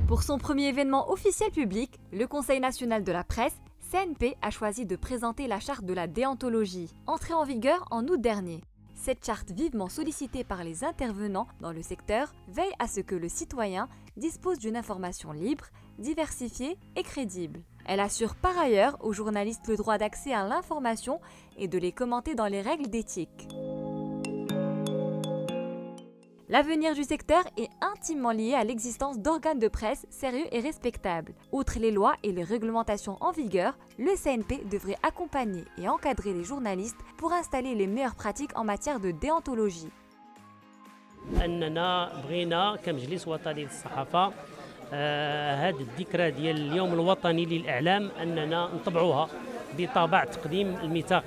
Pour son premier événement officiel public, le Conseil national de la presse, CNP, a choisi de présenter la charte de la déontologie, entrée en vigueur en août dernier. Cette charte, vivement sollicitée par les intervenants dans le secteur, veille à ce que le citoyen dispose d'une information libre, diversifiée et crédible. Elle assure par ailleurs aux journalistes le droit d'accès à l'information et de les commenter dans les règles d'éthique. L'avenir du secteur est intimement lié à l'existence d'organes de presse sérieux et respectables. Outre les lois et les réglementations en vigueur, le CNP devrait accompagner et encadrer les journalistes pour installer les meilleures pratiques en matière de déontologie. أننا بغينا كمجلس وطني للصحافة هذه الذكرى ديال اليوم الوطني للإعلام أننا نطبعوها بطبع تقديم الميثاق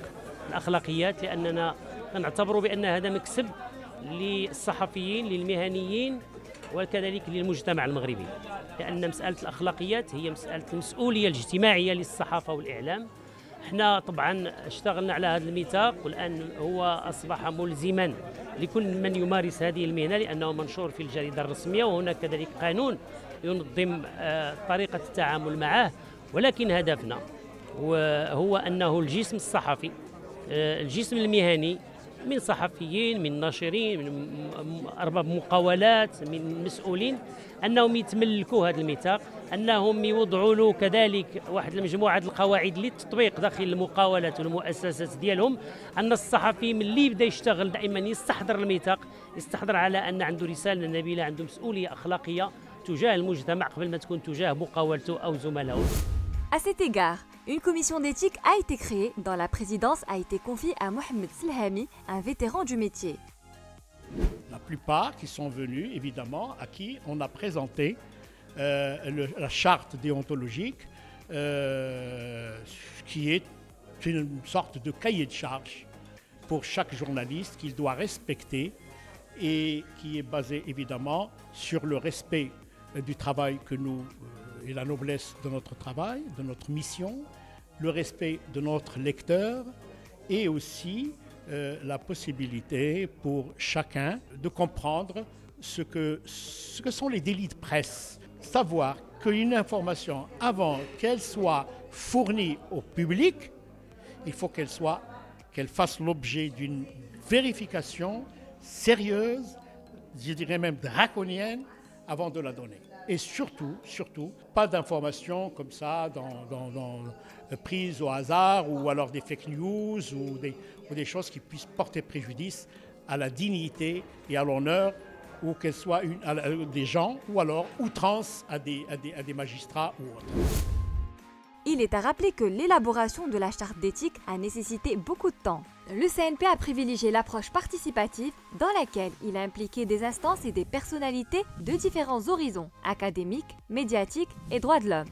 الأخلاقيات، لأننا نعتبر بأن هذا مكسب للصحفيين للمهنيين وكذلك للمجتمع المغربي، لأن مسألة الأخلاقيات هي مسألة المسؤولية الاجتماعية للصحافة والإعلام. احنا طبعا اشتغلنا على هذا الميثاق، والآن هو أصبح ملزما لكل من يمارس هذه المهنة لأنه منشور في الجريدة الرسمية، وهناك كذلك قانون ينظم طريقة التعامل معه. ولكن هدفنا هو أنه الجسم الصحفي، الجسم المهني من صحفيين، من ناشرين، من أرباب مقاولات، من مسؤولين، أنهم يتملكوا هذا الميثاق، أنهم يوضعوا له كذلك واحد المجموعة القواعد للتطبيق داخل المقاولات والمؤسسات ديالهم، أن الصحفي ملي يبدا يشتغل دائما يستحضر الميثاق، يستحضر على أن عنده رسالة نبيلة، عنده مسؤولية أخلاقية تجاه المجتمع قبل ما تكون تجاه مقاولته أو زملائه. À cet égard, une commission d'éthique a été créée dont la présidence a été confiée à Mohamed Selhami, un vétéran du métier. La plupart qui sont venus, évidemment, à qui on a présenté la charte déontologique, qui est une sorte de cahier de charge pour chaque journaliste qu'il doit respecter et qui est basé évidemment sur le respect du travail que nous et la noblesse de notre travail, de notre mission, le respect de notre lecteur et aussi la possibilité pour chacun de comprendre ce que sont les délits de presse. Savoir qu'une information, avant qu'elle soit fournie au public, il faut qu'elle fasse l'objet d'une vérification sérieuse, je dirais même draconienne, avant de la donner. Et surtout, pas d'informations comme ça, prises au hasard, ou alors des fake news, ou des choses qui puissent porter préjudice à la dignité et à l'honneur, ou qu'elles soient des gens, ou alors outrance à des magistrats ou autres. Il est à rappeler que l'élaboration de la charte d'éthique a nécessité beaucoup de temps. Le CNP a privilégié l'approche participative dans laquelle il a impliqué des instances et des personnalités de différents horizons, académiques, médiatiques et droits de l'homme.